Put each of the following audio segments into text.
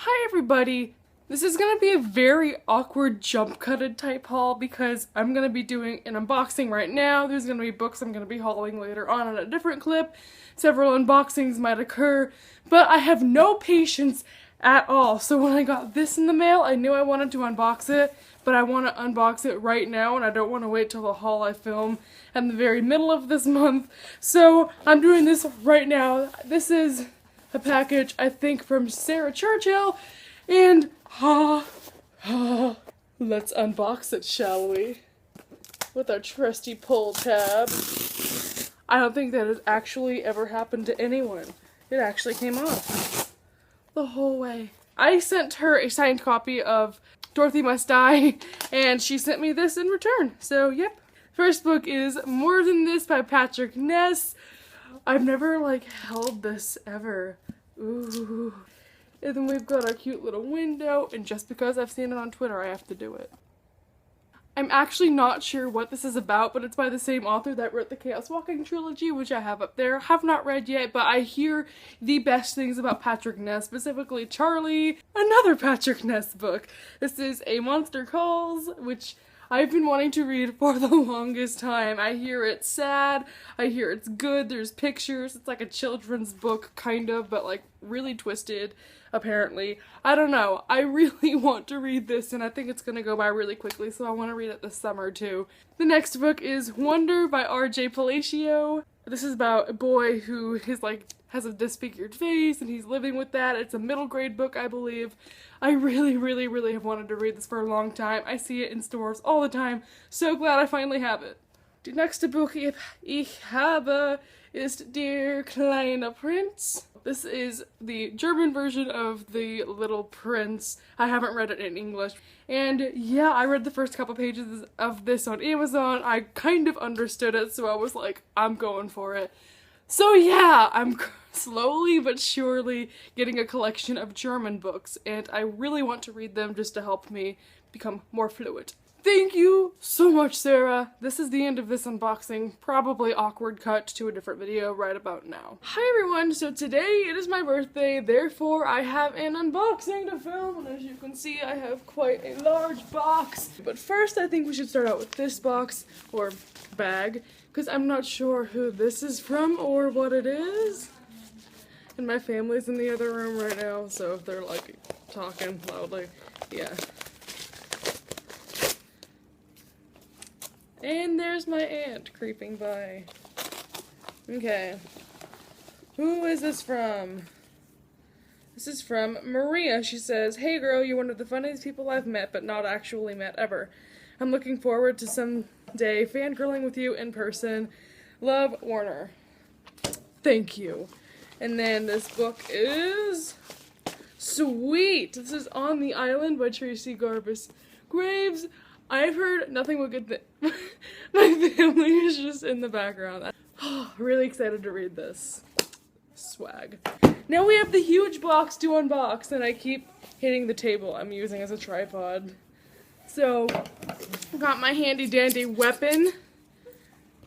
Hi everybody! This is gonna be a very awkward jump cutted type haul because I'm gonna be doing an unboxing right now. There's gonna be books I'm gonna be hauling later on in a different clip. Several unboxings might occur, but I have no patience at all. So when I got this in the mail, I knew I wanted to unbox it, but I want to unbox it right now and I don't want to wait till the haul I film in the very middle of this month. So I'm doing this right now. This is a package, I think, from Sarah Churchill, and let's unbox it, shall we? With our trusty pull tab. I don't think that has actually ever happened to anyone. It actually came off the whole way. I sent her a signed copy of Dorothy Must Die, and she sent me this in return. So, yep. First book is More Than This by Patrick Ness. I've never, held this ever. Ooh. And then we've got our cute little window, and just because I've seen it on Twitter, I have to do it. I'm actually not sure what this is about, but it's by the same author that wrote the Chaos Walking trilogy, which I have up there. Have not read yet, but I hear the best things about Patrick Ness, specifically Charlie, another Patrick Ness book. This is A Monster Calls, which I've been wanting to read for the longest time. I hear it's sad, I hear it's good, there's pictures, it's like a children's book, kind of, but really twisted, apparently. I don't know, I really want to read this and I think it's gonna go by really quickly, so I want to read it this summer too. The next book is Wonder by Rj Palacio. This is about a boy who is has a disfigured face and he's living with that. It's a middle grade book, I believe. I really have wanted to read this for a long time. I see it in stores all the time. So glad I finally have it. Die nächste Buch ich habe ist Der kleine Prinz. This is the German version of The Little Prince. I haven't read it in English. And yeah, I read the first couple pages of this on Amazon. I kind of understood it, so I was like, I'm going for it. So yeah, I'm slowly but surely getting a collection of German books, and I really want to read them just to help me become more fluent. Thank you so much, Sarah. This is the end of this unboxing. Probably awkward cut to a different video right about now. Hi everyone, so today it is my birthday, therefore I have an unboxing to film, and as you can see I have quite a large box. But first I think we should start out with this box, or bag, because I'm not sure who this is from or what it is. And my family's in the other room right now, so if they're talking loudly, yeah. And there's my aunt creeping by. Okay. Who is this from? This is from Maria. She says, "Hey girl, you're one of the funniest people I've met, but not actually met ever. I'm looking forward to someday fangirling with you in person. Love, Warner." Thank you. And then this book is sweet. This is On the Island by Tracy Garbus Graves. I've heard nothing but good things. My family is just in the background. Really excited to read this. Swag. Now we have the huge box to unbox, and I keep hitting the table I'm using as a tripod. So, got my handy dandy weapon,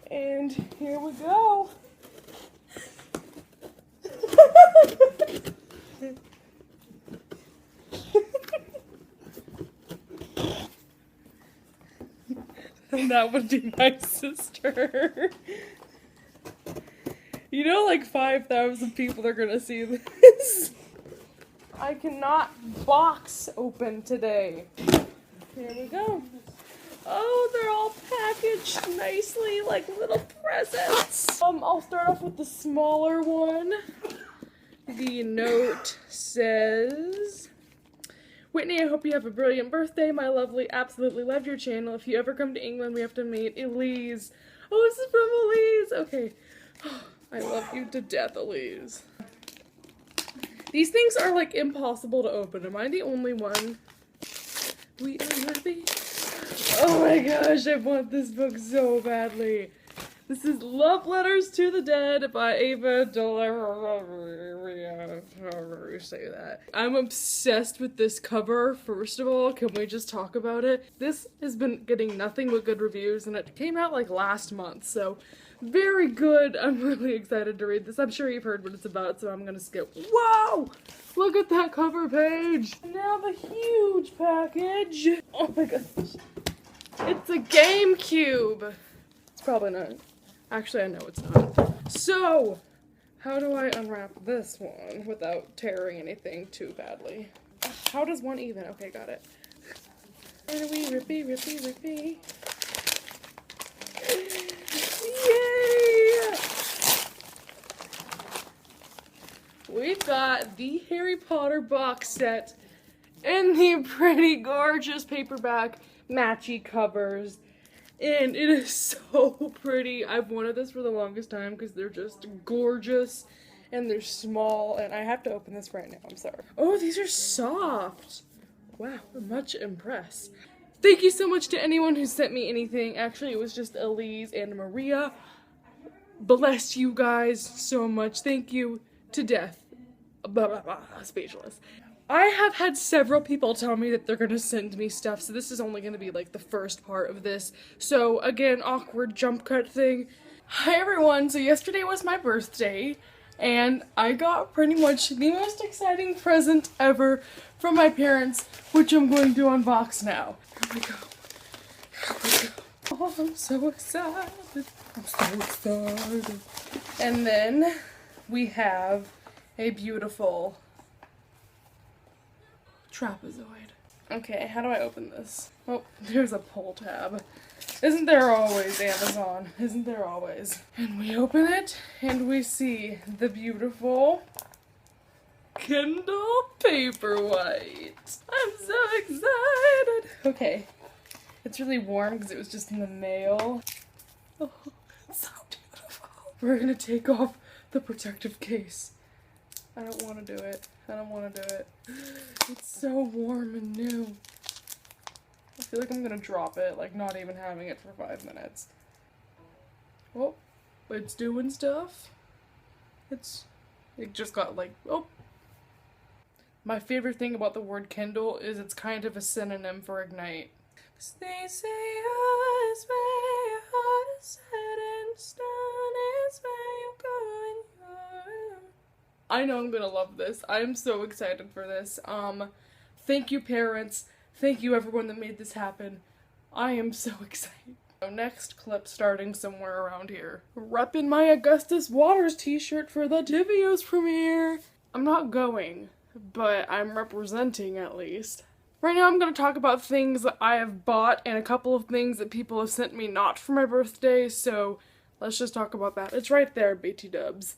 and here we go. And that would be my sister. You know, 5,000 people are gonna see this. I cannot box open today. Here we go. Oh, they're all packaged nicely, like little presents. I'll start off with the smaller one. The note says, "Whitney, I hope you have a brilliant birthday. My lovely, absolutely love your channel. If you ever come to England, we have to meet. Elise." Oh, this is from Elise. Okay. I love you to death, Elise. These things are impossible to open. Am I the only one? We are happy. Oh my gosh, I want this book so badly. This is Love Letters to the Dead by Ava Delaria. However you say that. I'm obsessed with this cover. First of all, can we just talk about it? This has been getting nothing but good reviews, and it came out last month, so Very good. I'm really excited to read this. I'm sure you've heard what it's about, so I'm gonna skip. Whoa! Look at that cover page. Now the huge package. Oh my gosh. It's a GameCube. It's probably not. Actually, I know it's not. So, how do I unwrap this one without tearing anything too badly? How does one even? Okay, got it. And we rippy, rippy, rippy. Yay! We've got the Harry Potter box set in the pretty gorgeous paperback matchy covers. And it is so pretty. I've wanted this for the longest time because they're just gorgeous and they're small. And I have to open this right now. I'm sorry. Oh, these are soft. Wow, I'm much impressed. Thank you so much to anyone who sent me anything. Actually, it was just Elise and Maria. Bless you guys so much. Thank you to death. Blah, blah, blah. Speechless. I have had several people tell me that they're going to send me stuff, so this is only going to be like the first part of this. So again, awkward jump cut thing. Hi everyone, so yesterday was my birthday, and I got pretty much the most exciting present ever from my parents, which I'm going to unbox now. Here we go. Here we go. Oh, I'm so excited. I'm so excited. And then we have a beautiful trapezoid. Okay, how do I open this? Oh, there's a pull tab. Isn't there always, Amazon? Isn't there always? And we open it, and we see the beautiful Kindle Paperwhite. I'm so excited! Okay, it's really warm because it was just in the mail. Oh, it's so beautiful. We're gonna take off the protective case. I don't want to do it. I don't want to do it. It's so warm and new. I feel like I'm gonna drop it, like not even having it for 5 minutes. Oh, it's doing stuff. It just got like, oh. My favorite thing about the word Kindle is it's kind of a synonym for ignite. They say oh, it's where your heart is set in stone, it's where you're going. I know I'm gonna love this. I'm so excited for this. Thank you parents. Thank you everyone that made this happen. I am so excited. So next clip starting somewhere around here. Reppin' my Augustus Waters t-shirt for the Tivios premiere. I'm not going, but I'm representing at least. Right now I'm going to talk about things that I have bought and a couple of things that people have sent me not for my birthday, so let's just talk about that. It's right there, BT dubs.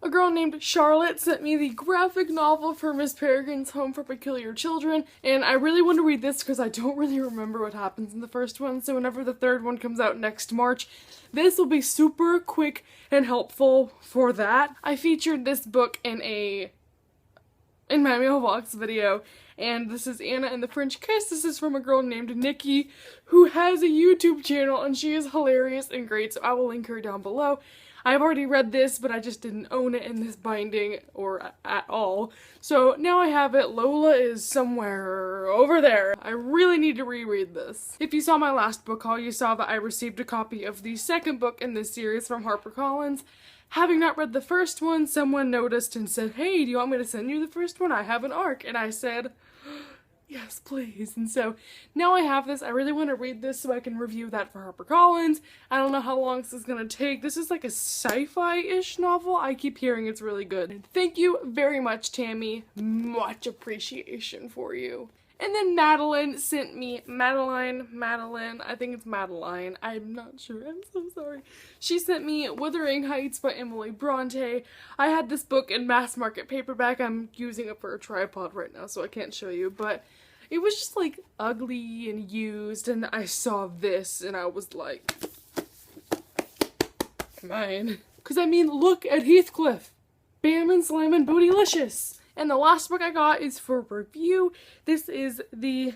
A girl named Charlotte sent me the graphic novel for Miss Peregrine's Home for Peculiar Children, and I really want to read this because I don't really remember what happens in the first one, so whenever the third one comes out next March, this will be super quick and helpful for that. I featured this book in my mailbox video, and this is Anna and the French Kiss. This is from a girl named Nikki, who has a YouTube channel, and she is hilarious and great, so I will link her down below. I've already read this, but I just didn't own it in this binding, or at all. So now I have it. Lola is somewhere over there. I really need to reread this. If you saw my last book haul, you saw that I received a copy of the second book in this series from HarperCollins. Having not read the first one, someone noticed and said, "Hey, do you want me to send you the first one? I have an ARC." And I said, yes, please. And so now I have this. I really want to read this so I can review that for HarperCollins. I don't know how long this is going to take. This is like a sci-fi-ish novel. I keep hearing it's really good. And thank you very much, Tammy. Much appreciation for you. And then Madeline sent me, Madeline, I think it's Madeline, I'm not sure, I'm so sorry. She sent me Wuthering Heights by Emily Bronte. I had this book in mass market paperback. I'm using it for a tripod right now, so I can't show you, but it was just like ugly and used, and I saw this and I was like, mine. Because I mean, look at Heathcliff. Bam and Slam and Bootylicious. And the last book I got is for review. This is the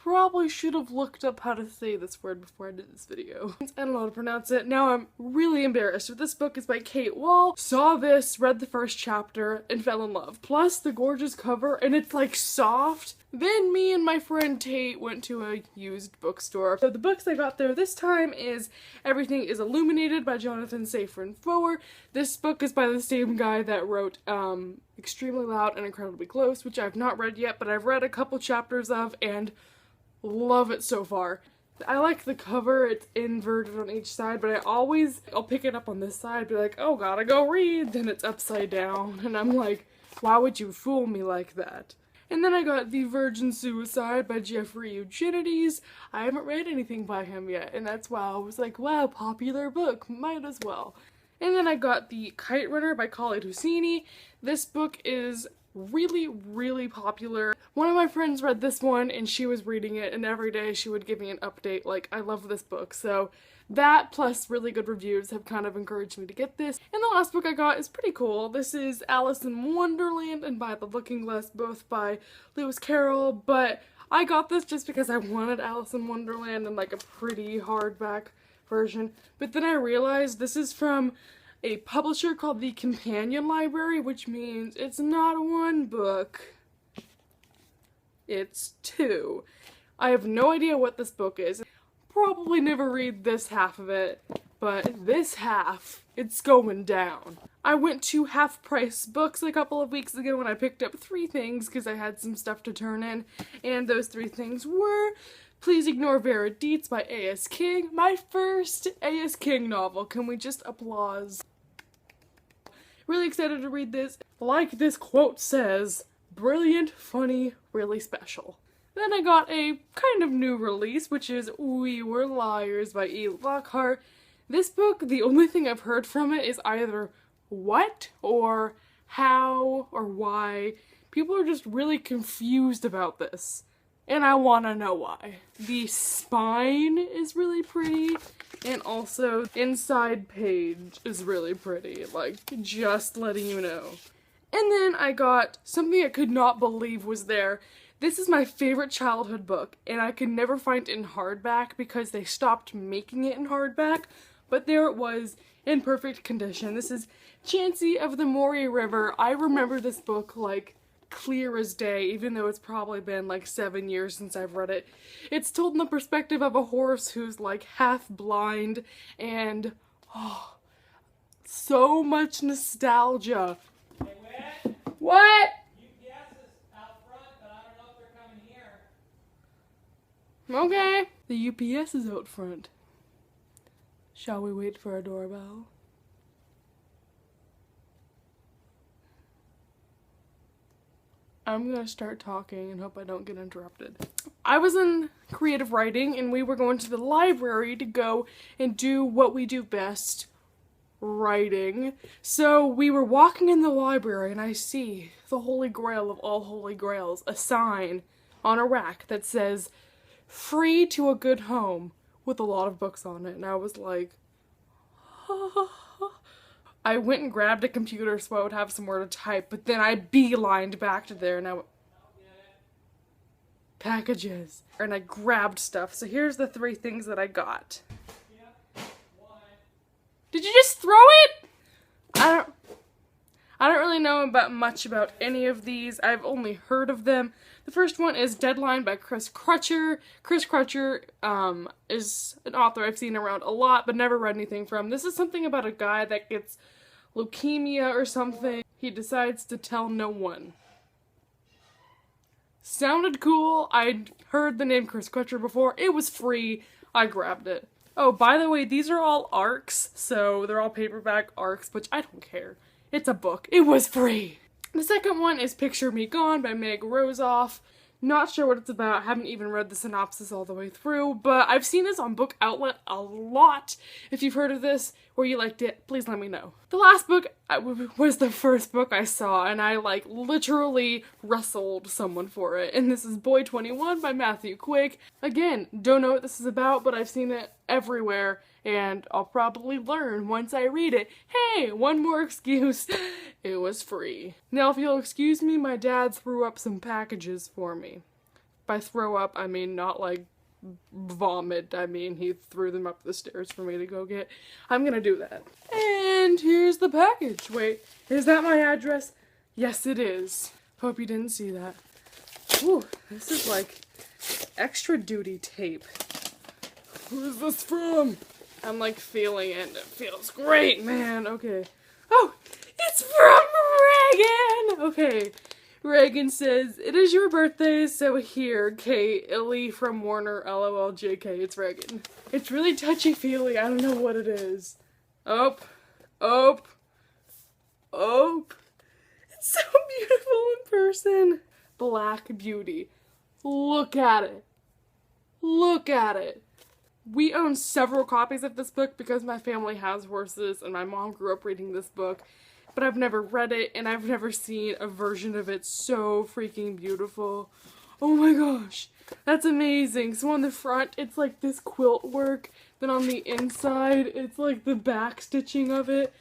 probably should have looked up how to say this word before I did this video. I don't know how to pronounce it. Now I'm really embarrassed. But this book is by Kate Wall. Saw this, read the first chapter, and fell in love. Plus the gorgeous cover, and it's like soft. Then me and my friend Tate went to a used bookstore. So the books I got there this time is Everything is Illuminated by Jonathan Safran Foer. This book is by the same guy that wrote Extremely Loud and Incredibly Close, which I've not read yet, but I've read a couple chapters of and love it so far. I like the cover. It's inverted on each side, but I'll pick it up on this side, be like, oh, gotta go read, then it's upside down, and I'm like, why would you fool me like that? And then I got The Virgin Suicide by Jeffrey Eugenides. I haven't read anything by him yet, and that's why I was like, wow, popular book, might as well. And then I got The Kite Runner by Khaled Hosseini. This book is really, really popular. One of my friends read this one, and she was reading it, and every day she would give me an update, like, I love this book. So that plus really good reviews have kind of encouraged me to get this. And the last book I got is pretty cool. This is Alice in Wonderland and By the Looking Glass, both by Lewis Carroll, but I got this just because I wanted Alice in Wonderland and like a pretty hardback version. But then I realized this is from a publisher called the Companion Library, which means it's not one book, it's two. I have no idea what this book is. Probably never read this half of it, but this half, it's going down. I went to Half Price Books a couple of weeks ago when I picked up 3 things because I had some stuff to turn in, and those 3 things were Please Ignore Vera Dietz by A.S. King, my first A.S. King novel. Can we just applause? Really excited to read this. Like this quote says, brilliant, funny, really special. Then I got a kind of new release, which is We Were Liars by E. Lockhart. This book, the only thing I've heard from it is either what or how or why. People are just really confused about this, and I want to know why. The spine is really pretty, and also the inside page is really pretty, like, just letting you know. And then I got something I could not believe was there. This is my favorite childhood book, and I could never find it in hardback because they stopped making it in hardback, but there it was in perfect condition. This is Chansey of the Maury River. I remember this book like clear as day, even though it's probably been like 7 years since I've read it. It's told in the perspective of a horse who's like half blind, and oh, so much nostalgia. Hey, Whit? What? Okay. The UPS is out front. Shall we wait for a doorbell? I'm gonna start talking and hope I don't get interrupted. I was in creative writing and we were going to the library to go and do what we do best, writing. So we were walking in the library and I see the holy grail of all holy grails, a sign on a rack that says, free to a good home, with a lot of books on it, and I was like, I went and grabbed a computer so I would have somewhere to type, but then I beelined back to there and I went, packages, and I grabbed stuff. So here's the 3 things that I got. Did you just throw it? I don't really know much about any of these. I've only heard of them. The first one is Deadline by Chris Crutcher. Chris Crutcher is an author I've seen around a lot, but never read anything from. This is something about a guy that gets leukemia or something. He decides to tell no one. Sounded cool. I'd heard the name Chris Crutcher before. It was free. I grabbed it. Oh, by the way, these are all ARCs, so they're all paperback ARCs, which I don't care. It's a book. It was free. The second one is Picture Me Gone by Meg Rosoff. Not sure what it's about. Haven't even read the synopsis all the way through, but I've seen this on Book Outlet a lot. If you've heard of this or you liked it, please let me know. The last book was the first book I saw, and I like literally wrestled someone for it. And this is Boy 21 by Matthew Quigg. Again, don't know what this is about, but I've seen it everywhere, and I'll probably learn once I read it. Hey, one more excuse. It was free. Now, if you'll excuse me, my dad threw up some packages for me. By throw up, I mean not like vomit. I mean he threw them up the stairs for me to go get. I'm gonna do that. And here's the package. Wait, is that my address? Yes, it is. Hope you didn't see that. Ooh, this is like extra duty tape. Who is this from? I'm like feeling it and it feels great, man. Okay. Oh, it's from Reagan! Okay. Reagan says, "It is your birthday, so here, Kate, Illy from Warner, LOL, JK, it's Reagan." It's really touchy-feely, I don't know what it is. Oh. It's so beautiful in person. Black Beauty. Look at it. Look at it. We own several copies of this book because my family has horses and my mom grew up reading this book. But I've never read it, and I've never seen a version of it so freaking beautiful. Oh my gosh, that's amazing. So on the front, it's like this quilt work. Then on the inside, it's like the back stitching of it.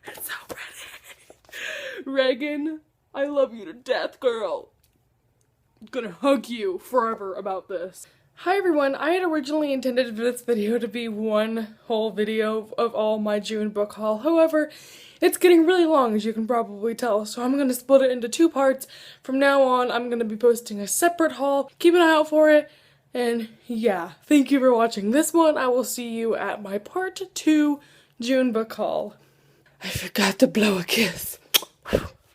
It's so pretty. Reagan, I love you to death, girl. I'm gonna hug you forever about this. Hi everyone, I had originally intended for this video to be one whole video of all my June book haul. However, it's getting really long, as you can probably tell, so I'm going to split it into 2 parts. From now on, I'm going to be posting a separate haul. Keep an eye out for it. And yeah, thank you for watching this one. I will see you at my part 2 June book haul. I forgot to blow a kiss.